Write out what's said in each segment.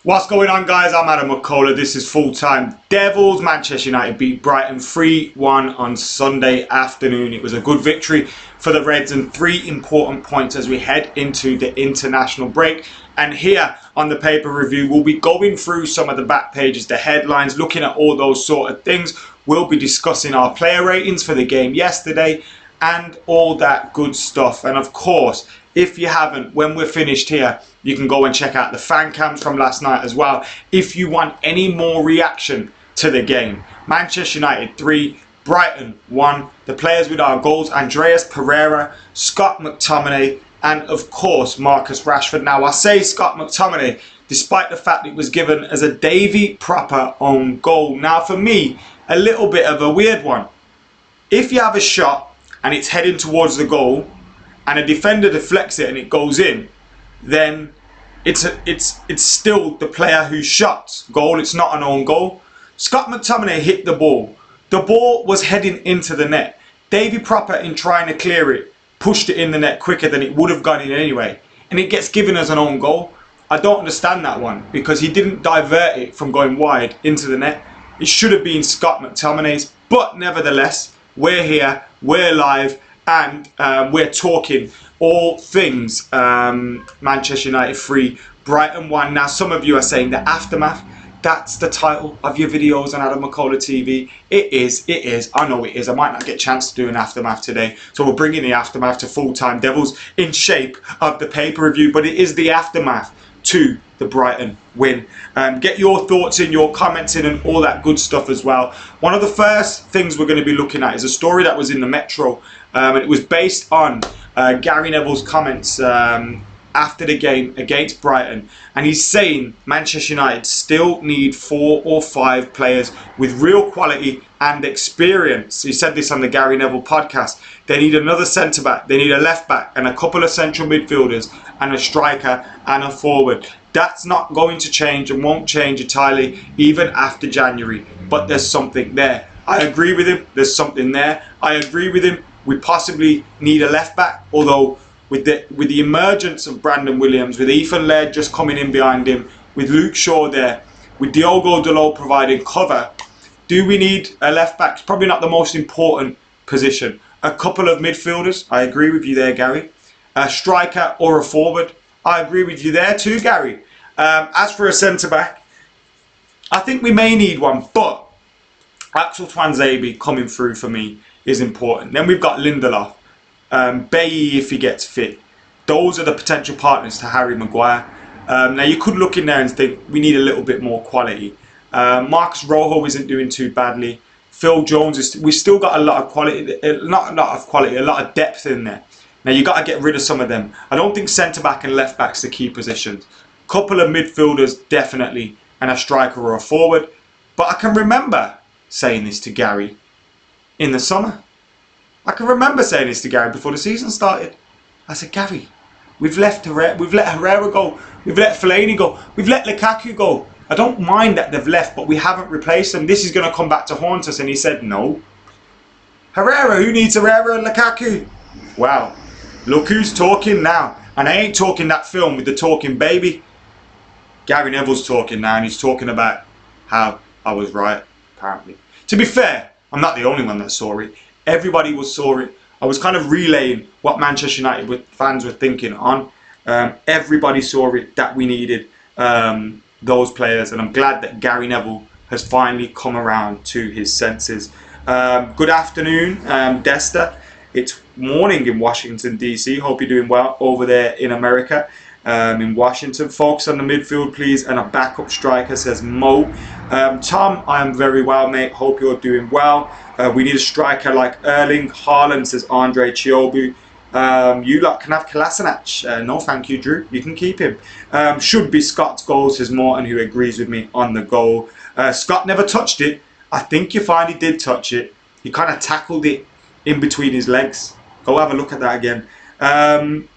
What's going on, guys? I'm Adam McKola. This is Full Time Devils. Manchester United beat Brighton 3-1 on Sunday afternoon. It was a good victory for the Reds and 3 important points as we head into the international break. And here on the paper review, we'll be going through some of the back pages, the headlines, looking at all those sort of things. We'll be discussing our player ratings for the game yesterday and all that good stuff. And of course, if you haven't, when we're finished here, you can go and check out the fan cams from last night as well if you want any more reaction to the game. Manchester United 3, Brighton 1. The players with our goals: Andreas Pereira, Scott McTominay, and of course Marcus Rashford. Now, I say Scott McTominay despite the fact it was given as a Davy proper own goal. Now, for me, a little bit of a weird one. If you have a shot and it's heading towards the goal and a defender deflects it and it goes in, then it's still the player who shot goal. It's not an own goal. Scott McTominay hit the ball. The ball was heading into the net. Davy Proper, in trying to clear it, pushed it in the net quicker than it would have gone in anyway, and it gets given as an own goal. I don't understand that one, because he didn't divert it from going wide into the net. It should have been Scott McTominay's, but nevertheless, we're here, we're live, and we're talking all things Manchester United 3, Brighton 1. Now, some of you are saying the aftermath. That's the title of your videos on Adam McKola TV. It is. I know it is. I might not get a chance to do an aftermath today, so we're bringing the aftermath to Full Time Devils in shape of the paper review. But it is the aftermath to the Brighton win. Get your thoughts in, your comments in, and all that good stuff as well. One of the first things we're going to be looking at is a story that was in the Metro, and it was based on Gary Neville's comments after the game against Brighton, and he's saying Manchester United still need 4 or 5 players with real quality and experience. He said this on the Gary Neville podcast. They need another centre back, they need a left back, and a couple of central midfielders, and a striker and a forward. That's not going to change and won't change entirely even after January, but there's something there. I agree with him, there's something there. I agree with him, we possibly need a left back, although with the emergence of Brandon Williams, with Ethan Laird just coming in behind him, with Luke Shaw there, with Diogo Dalot providing cover, do we need a left back? It's probably not the most important position. A couple of midfielders, I agree with you there, Gary. A striker or a forward, I agree with you there too, Gary. As for a centre back, I think we may need one, but Axel Twanzebe coming through for me is important. Then we've got Lindelof. Bailly if he gets fit. Those are the potential partners to Harry Maguire. Now, you could look in there and think we need a little bit more quality. Marcus Rojo isn't doing too badly. Phil Jones we've still got a lot of quality, a lot of depth in there. Now, you got to get rid of some of them. I don't think centre back and left back's the key positions. Couple of midfielders definitely, and a striker or a forward. But I can remember saying this to Gary in the summer. I can remember saying this to Gary before the season started. I said, Gary, we've let Herrera go, we've let Fellaini go, we've let Lukaku go. I don't mind that they've left, but we haven't replaced them. This is going to come back to haunt us. And he said, no. Herrera, who needs Herrera and Lukaku? Wow, look who's talking now. And I ain't talking that film with the talking baby. Gary Neville's talking now, and he's talking about how I was right, apparently. To be fair, I'm not the only one that saw it. Everybody saw it. I was kind of relaying what Manchester United fans were thinking on. Everybody saw it, that we needed those players. And I'm glad that Gary Neville has finally come around to his senses. Good afternoon, Desta. It's morning in Washington, D.C. Hope you're doing well over there in America. In Washington, focus on the midfield, please, and a backup striker, says Mo. Tom, I am very well, mate. Hope you're doing well. We need a striker like Erling Haaland, says Andre Chiobu. You lot can have Kolasinac. No, thank you, Drew. You can keep him. Should be Scott's goal, says Morton, who agrees with me on the goal. Scott never touched it. I think you finally did touch it. He kind of tackled it in between his legs. Go have a look at that again.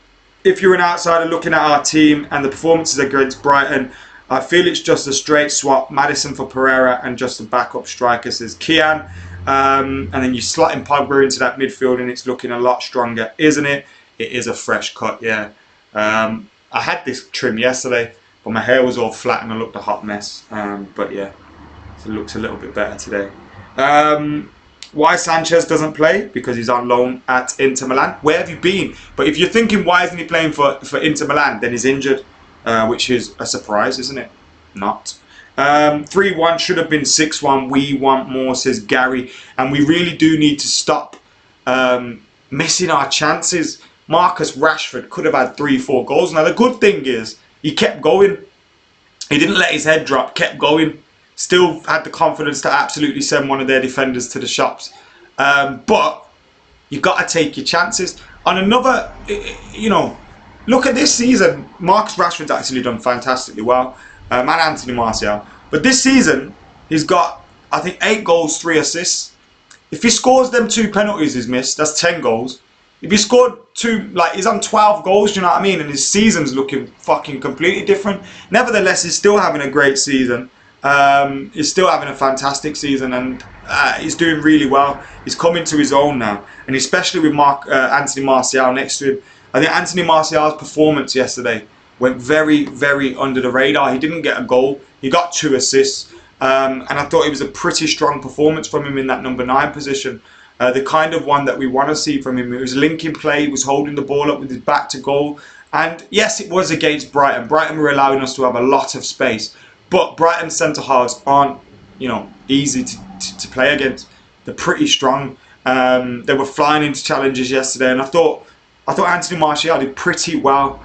If you're an outsider looking at our team and the performances against Brighton, I feel it's just a straight swap. Maddison for Pereira and just a backup striker, says Kian. And then you slot in Pogba into that midfield and it's looking a lot stronger, isn't it? It is a fresh cut, yeah. I had this trim yesterday. but my hair was all flat and I looked a hot mess. But yeah, so it looks a little bit better today. Why Sanchez doesn't play? Because he's on loan at Inter Milan. Where have you been? But if you're thinking, why isn't he playing for Inter Milan? Then he's injured, which is a surprise, isn't it? Not. 3-1 should have been 6-1. We want more, says Gary. And we really do need to stop missing our chances. Marcus Rashford could have had 3-4 goals. Now, the good thing is, he kept going. He didn't let his head drop, kept going. Still had the confidence to absolutely send one of their defenders to the shops. But you've got to take your chances. On another, you know, look at this season. Marcus Rashford's actually done fantastically well. And Anthony Martial. But this season, he's got, I think, 8 goals, 3 assists. If he scores them 2 penalties he's missed, that's 10 goals. If he scored 2, like, he's on 12 goals, do you know what I mean? And his season's looking fucking completely different. Nevertheless, he's still having a great season. He's still having a fantastic season, and he's doing really well. He's coming to his own now, and especially with Anthony Martial next to him. I think Anthony Martial's performance yesterday went very, very under the radar. He didn't get a goal. He got 2 assists, and I thought it was a pretty strong performance from him in that number 9 position. The kind of one that we want to see from him. It was linking play. He was holding the ball up with his back to goal. And yes, it was against Brighton. Brighton were allowing us to have a lot of space. But Brighton centre-halves aren't, you know, easy to play against. They're pretty strong. They were flying into challenges yesterday. And I thought Anthony Martial did pretty well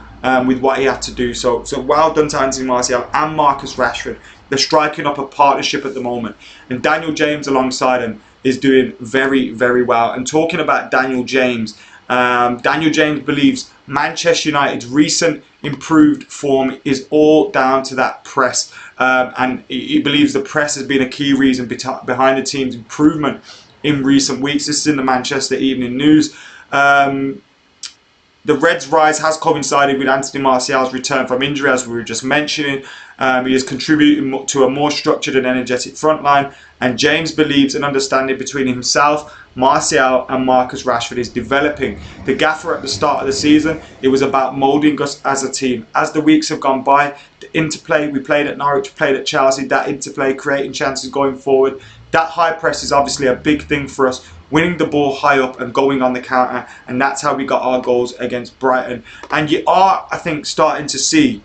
with what he had to do. So well done to Anthony Martial and Marcus Rashford. They're striking up a partnership at the moment. And Daniel James alongside him is doing very, very well. And talking about Daniel James believes Manchester United's recent improved form is all down to that press. And he believes the press has been a key reason behind the team's improvement in recent weeks. This is in the Manchester Evening News. The Reds' rise has coincided with Anthony Martial's return from injury, as we were just mentioning. He is contributing to a more structured and energetic front line, and James believes an understanding between himself, Martial and Marcus Rashford is developing. The gaffer at the start of the season, it was about moulding us as a team. As the weeks have gone by, the interplay, we played at Norwich, played at Chelsea, that interplay, creating chances going forward, that high press is obviously a big thing for us. Winning the ball high up and going on the counter, and that's how we got our goals against Brighton. And you are, I think, starting to see,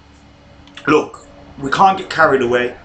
look, we can't get carried away.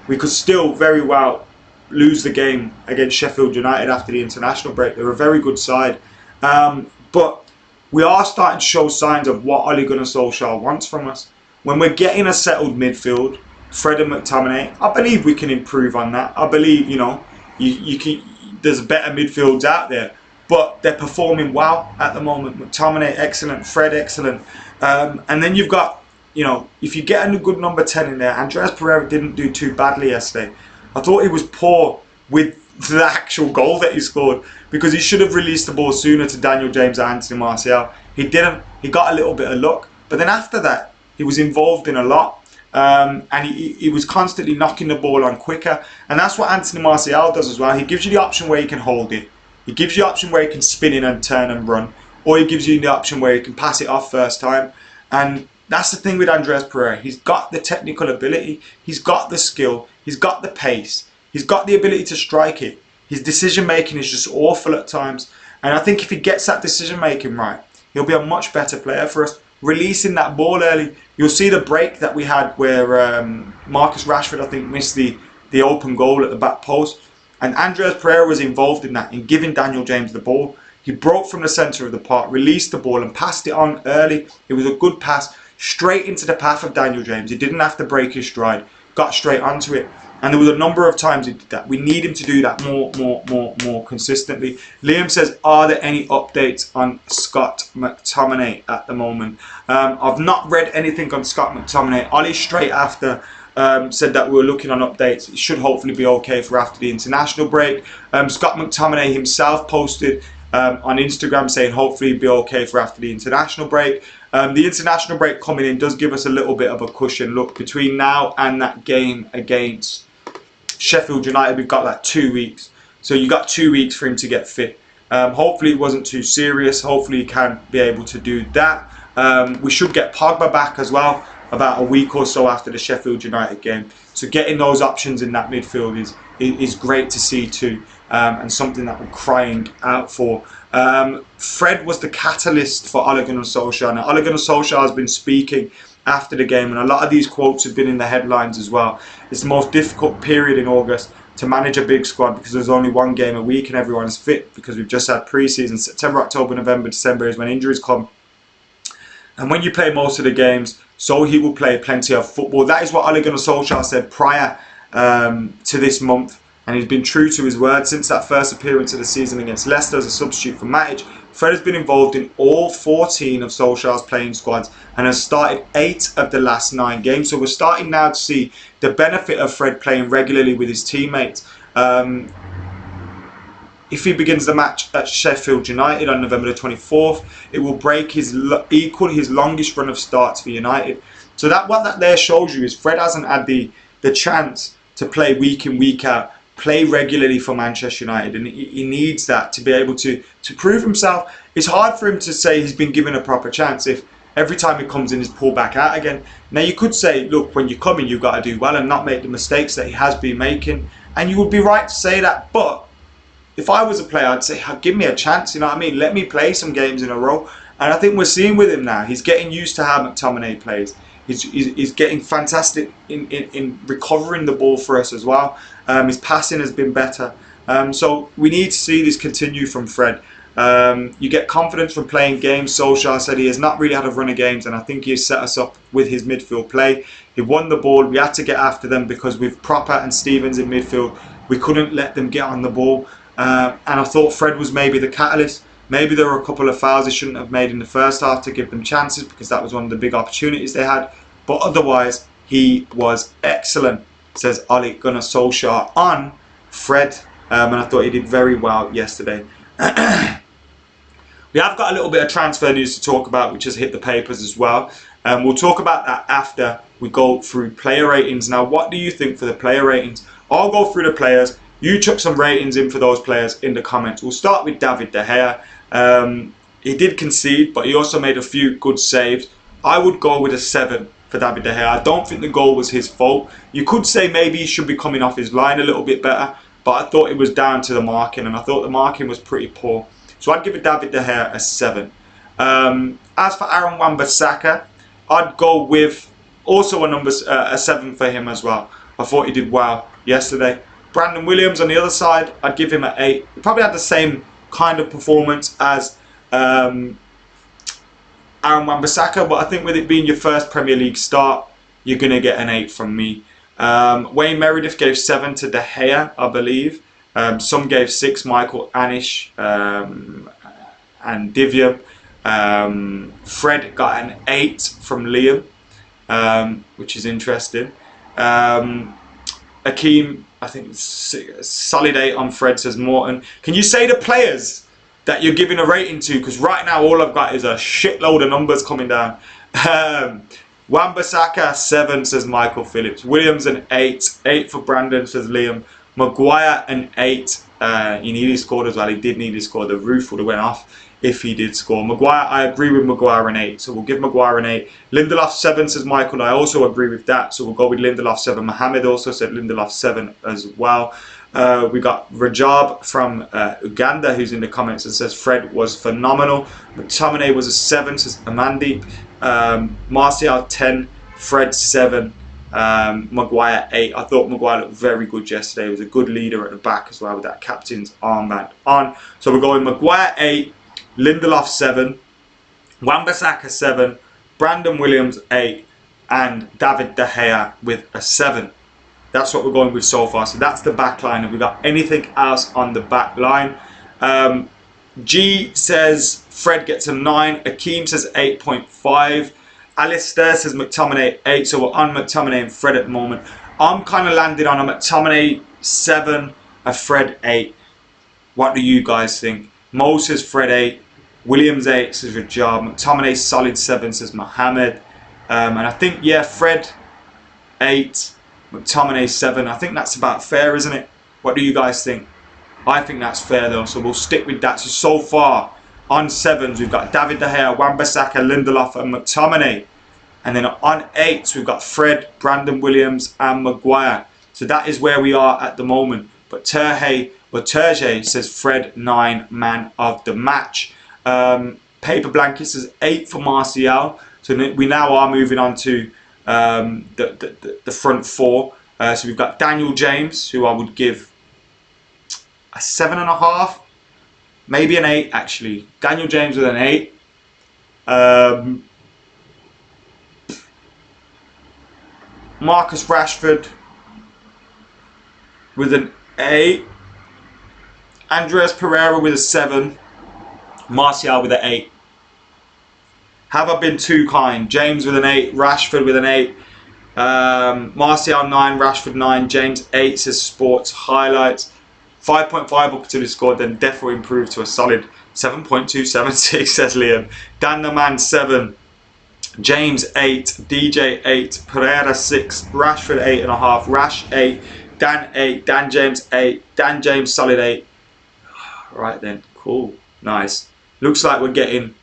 We could still very well lose the game against Sheffield United after the international break. They're a very good side. But we are starting to show signs of what Ole Gunnar Solskjaer wants from us. When we're getting a settled midfield, Fred and McTominay, I believe we can improve on that. I believe, you know, you can... There's better midfields out there, but they're performing well at the moment. McTominay, excellent. Fred, excellent. And then you've got, you know, if you get a good number 10 in there, Andreas Pereira didn't do too badly yesterday. I thought he was poor with the actual goal that he scored, because he should have released the ball sooner to Daniel James and Anthony Martial. He didn't. He got a little bit of luck. But then after that, he was involved in a lot. And he was constantly knocking the ball on quicker, and that's what Anthony Martial does as well. He gives you the option where you can hold it, he gives you the option where you can spin in and turn and run, or he gives you the option where you can pass it off first time. And that's the thing with Andreas Pereira. He's got the technical ability, he's got the skill, he's got the pace, he's got the ability to strike it. His decision making is just awful at times, and I think if he gets that decision making right, he'll be a much better player for us. Releasing that ball early, you'll see the break that we had where Marcus Rashford, I think, missed the open goal at the back post, and Andreas Pereira was involved in that, in giving Daniel James the ball. He broke from the centre of the park, released the ball and passed it on early. It was a good pass straight into the path of Daniel James. He didn't have to break his stride, got straight onto it. And there was a number of times he did that. We need him to do that more consistently. Liam says, are there any updates on Scott McTominay at the moment? I've not read anything on Scott McTominay. Ollie straight after said that we were looking on updates. It should hopefully be okay for after the international break. Scott McTominay himself posted on Instagram saying hopefully it'll be okay for after the international break. The international break coming in does give us a little bit of a cushion. Look, between now and that game against Sheffield United, we've got like 2 weeks. So you got 2 weeks for him to get fit. Hopefully it wasn't too serious. Hopefully he can be able to do that. We should get Pogba back as well about a week or so after the Sheffield United game. So getting those options in that midfield is great to see too, and something that we're crying out for. Fred was the catalyst for Ole Gunnar Solskjaer. Now, Ole Gunnar Solskjaer has been speaking after the game, and a lot of these quotes have been in the headlines as well. It's the most difficult period in August to manage a big squad because there's only one game a week and everyone is fit because we've just had pre-season. September, October, November, December is when injuries come. And when you play most of the games, so he will play plenty of football. That is what Ole Gunnar Solskjaer said prior to this month. And he's been true to his word since that first appearance of the season against Leicester as a substitute for Matic. Fred has been involved in all 14 of Solskjaer's playing squads and has started 8 of the last 9 games. So we're starting now to see the benefit of Fred playing regularly with his teammates. If he begins the match at Sheffield United on November the 24th, it will break equal his longest run of starts for United. So what that there shows you is Fred hasn't had the chance to play week in, week out, play regularly for Manchester United, and he needs that to be able to prove himself. It's hard for him to say he's been given a proper chance if every time he comes in he's pulled back out again. Now you could say, look, when you come in you've got to do well and not make the mistakes that he has been making, and you would be right to say that, but if I was a player I'd say, give me a chance, you know what I mean, let me play some games in a row. And I think we're seeing with him now, he's getting used to how McTominay plays. He's getting fantastic in recovering the ball for us as well. His passing has been better. So we need to see this continue from Fred. You get confidence from playing games. Solskjaer said he has not really had a run of games, and I think he has set us up with his midfield play. He won the ball. We had to get after them because with Proper and Stevens in midfield, we couldn't let them get on the ball. And I thought Fred was maybe the catalyst. Maybe there were a couple of fouls they shouldn't have made in the first half to give them chances because that was one of the big opportunities they had. But otherwise, he was excellent, says Ole Gunnar Solskjaer on Fred. And I thought he did very well yesterday. We have got a little bit of transfer news to talk about, which has hit the papers as well. We'll talk about that after we go through player ratings. Now, what do you think for the player ratings? I'll go through the players. You chuck some ratings in for those players in the comments. We'll start with David De Gea. He did concede, but he also made a few good saves. I would go with a 7 for David De Gea. I don't think the goal was his fault. You could say maybe he should be coming off his line a little bit better, but I thought it was down to the marking, and I thought the marking was pretty poor. So I'd give it David De Gea a 7. As for Aaron Wan-Bissaka, I'd go with also a 7 for him as well. I thought he did well yesterday. Brandon Williams on the other side, I'd give him an 8. He probably had the same kind of performance as Aaron Wan-Bissaka, but I think with it being your first Premier League start, you're going to get an 8 from me. Wayne Meredith gave 7 to De Gea, I believe. Some gave 6, Michael Anish and Divya. Fred got an 8 from Liam, which is interesting. Akeem, I think solid 8 on Fred, says Morton. Can you say the players that you're giving a rating to? Because right now all I've got is a shitload of numbers coming down. Wan-Bissaka 7, says Michael Phillips. Williams an 8. 8 for Brandon, says Liam. Maguire an 8. He nearly scored as well. He did nearly score. The roof would have went off if he did score. Maguire, I agree with Maguire an 8. So we'll give Maguire an 8. Lindelof 7, says Michael. I also agree with that. So we'll go with Lindelof 7. Mohammed also said Lindelof 7 as well. We got Rajab from Uganda who's in the comments and says Fred was phenomenal. McTominay was a 7, says Amandeep. Martial 10. Fred 7. Maguire 8. I thought Maguire looked very good yesterday. He was a good leader at the back as well with that captain's armband on. So we're going Maguire 8, Lindelof 7, Wan-Bissaka 7, Brandon Williams 8, and David De Gea with a 7. That's what we're going with so far. So that's the back line. Have we got anything else on the back line? G says Fred gets a 9. Akeem says 8.5. Alistair says McTominay 8. So we're on McTominay and Fred at the moment. I'm kind of landed on a McTominay 7, a Fred 8. What do you guys think? Mo says Fred 8. Williams 8 says Rajab. McTominay solid 7, says Mohammed. And I think, yeah, Fred 8. McTominay 7. I think that's about fair, isn't it? What do you guys think? I think that's fair though, so we'll stick with that. So far on 7s we've got David De Gea, Wan-Bissaka, Lindelof and McTominay. And then on 8, we've got Fred, Brandon Williams and Maguire. So that is where we are at the moment. But Turge says Fred 9 man of the match. Paper Blanket says 8 for Martial. So we now are moving on to the front 4. So we've got Daniel James, who I would give a 7.5. Maybe an 8 actually. Daniel James with an 8. Marcus Rashford with an 8. Andreas Pereira with a 7. Martial with an 8. Have I been too kind? James with an 8. Rashford with an 8. Martial 9. Rashford 9. James 8 says Sports Highlights. 5.5 up until he scored, then definitely improved to a solid 7.276 says Liam. Dan the Man 7. James 8. DJ 8. Pereira 6. Rashford 8.5. Rash 8. Dan 8. Dan James 8. Dan James solid 8. Right then, cool, nice. Looks like we're getting,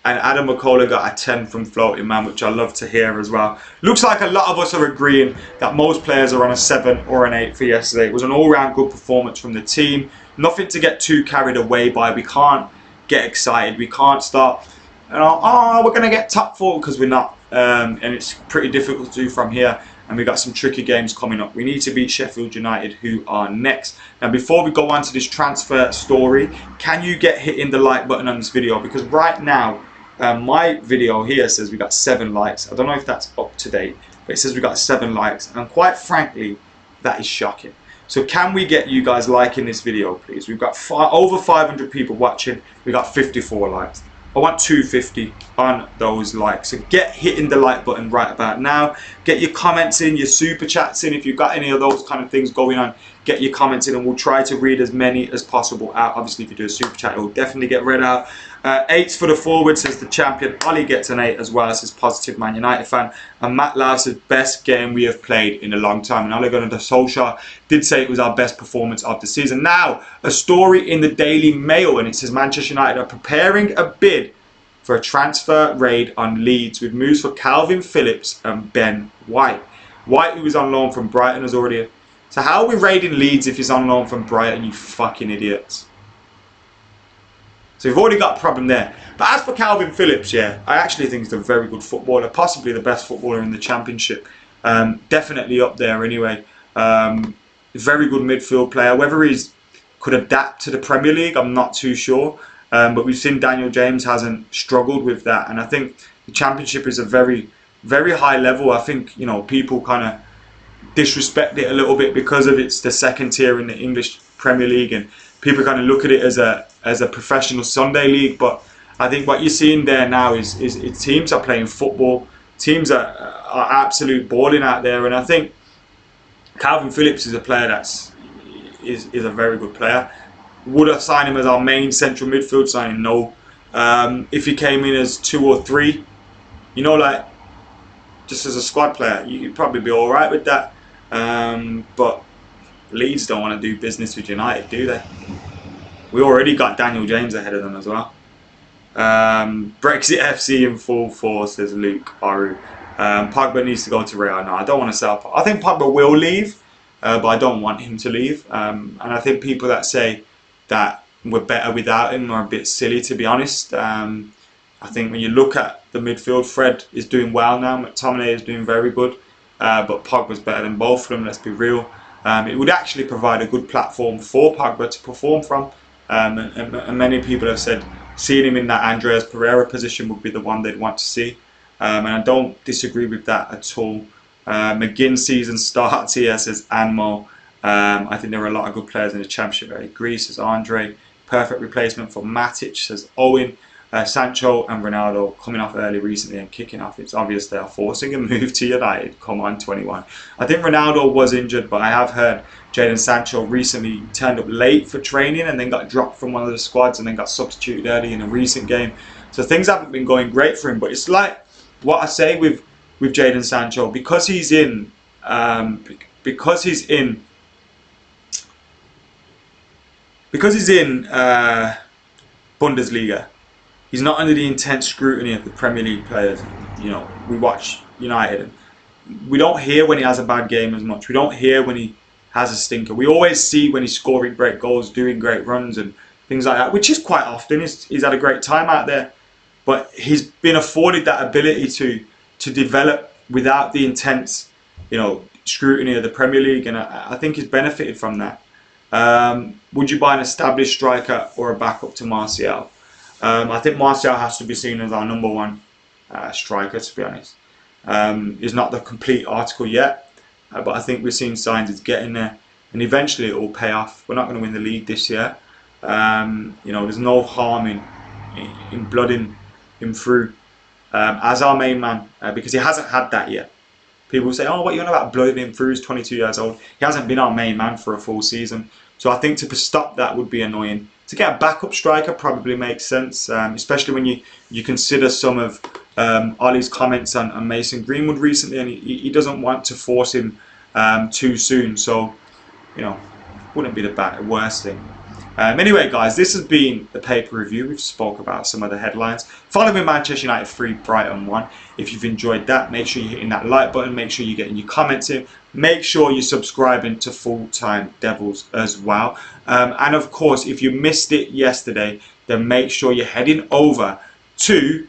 and Adam McKola got a 10 from Floating Man, which I love to hear as well. Looks like a lot of us are agreeing that most players are on a 7 or an 8 for yesterday. It was an all-round good performance from the team. Nothing to get too carried away by. We can't get excited. We can't start, oh, we're going to get top 4, because we're not. And it's pretty difficult to do from here. And we've got some tricky games coming up. We need to beat Sheffield United, who are next. Now, before we go on to this transfer story, can you get hitting the like button on this video? Because right now, my video here says we got 7 likes. I don't know if that's up to date, but it says we got 7 likes. And quite frankly, that is shocking. So can we get you guys liking this video, please? We've got over 500 people watching. We got 54 likes. I want 250 on those likes. So get hitting the like button right about now. Get your comments in, your super chats in. If you've got any of those kind of things going on, get your comments in and we'll try to read as many as possible out. Obviously, if you do a super chat, it will definitely get read out. 8s for the forward, says the champion. Ollie gets an 8 as well, says positive Man United fan. And Matt Lau says best game we have played in a long time. And Ole Gunnar Solskjaer did say it was our best performance of the season. Now, a story in the Daily Mail, and it says Manchester United are preparing a bid for a transfer raid on Leeds with moves for Calvin Phillips and Ben White. White, who was on loan from Brighton, is already. So how are we raiding Leeds if he's on loan from Brighton, you fucking idiots? So we've already got a problem there. But as for Calvin Phillips, yeah, I actually think he's a very good footballer, possibly the best footballer in the Championship. Definitely up there anyway. Very good midfield player. Whether he's could adapt to the Premier League, I'm not too sure. But we've seen Daniel James hasn't struggled with that. And I think the Championship is a very, very high level. I think, you know, people kind of disrespect it a little bit because of it's the second tier in the English Premier League. And people kind of look at it as a professional Sunday league. But I think what you're seeing there now is teams are playing football. Teams are absolute balling out there. And I think Calvin Phillips is a player is a very good player. Would I sign him as our main central midfield signing? No. If he came in as 2 or 3, you know, like just as a squad player, you'd probably be all right with that. But Leeds don't want to do business with United, do they? We already got Daniel James ahead of them as well. Brexit FC in full force, says Luke Aru. Pogba needs to go to Real. No, I don't want to sell. I think Pogba will leave, but I don't want him to leave. And I think people that say that we're better without him are a bit silly, to be honest. I think when you look at the midfield, Fred is doing well now. McTominay is doing very good. But Pogba's better than both of them, let's be real. It would actually provide a good platform for Pogba to perform from. And many people have said seeing him in that Andreas Pereira position would be the one they'd want to see. And I don't disagree with that at all. McGinn season starts here, says Anmo. I think there are a lot of good players in the Championship. I agree, says Andre. Perfect replacement for Matic, says Owen. Sancho and Ronaldo coming off early recently and kicking off. It's obvious they are forcing a move to United. Come on, 21. I think Ronaldo was injured, but I have heard Jadon Sancho recently turned up late for training and then got dropped from one of the squads and then got substituted early in a recent game. So things haven't been going great for him. But it's like what I say with Jadon Sancho, because he's in Bundesliga. He's not under the intense scrutiny of the Premier League players. you know, we watch United and we don't hear when he has a bad game as much. We don't hear when he has a stinker. We always see when he's scoring great goals, doing great runs and things like that, which is quite often. He's had a great time out there, but he's been afforded that ability to develop without the intense, you know, scrutiny of the Premier League, and I think he's benefited from that. Would you buy an established striker or a backup to Martial? I think Martial has to be seen as our number one striker, to be honest. He's not the complete article yet, but I think we're seeing signs it's getting there, and eventually it will pay off. We're not going to win the league this year. You know, there's no harm in blooding him through as our main man, because he hasn't had that yet. People say, oh, what are you on about blooding him through? He's 22 years old. He hasn't been our main man for a full season. So I think to stop that would be annoying. To get a backup striker probably makes sense, especially when you consider some of Ollie's comments on Mason Greenwood recently, and he doesn't want to force him too soon. So, you know, wouldn't be the worst thing. Anyway, guys, this has been the paper review. We've spoke about some of the headlines. Follow me, Manchester United 3, Brighton 1. If you've enjoyed that, make sure you're hitting that like button. Make sure you're getting your comments in. Make sure you're subscribing to Full Time Devils as well. And of course, if you missed it yesterday, then make sure you're heading over to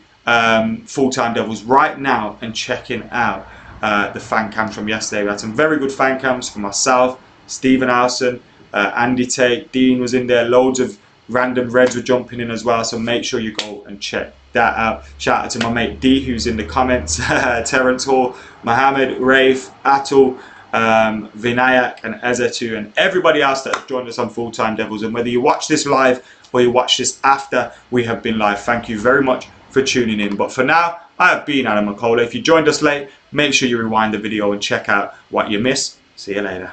Full Time Devils right now and checking out the fan cams from yesterday. We had some very good fan cams for myself, Stephen Alson, Andy Tate, Dean was in there, loads of random Reds were jumping in as well, so make sure you go and check that out. Shout out to my mate D, who's in the comments, Terence Hall, Mohammed, Rafe, Atul, Vinayak and Ezetu, and everybody else that's joined us on Full Time Devils. And whether you watch this live or you watch this after we have been live, thank you very much for tuning in. But for now, I have been Adam McKola. If you joined us late, make sure you rewind the video and check out what you missed. See you later.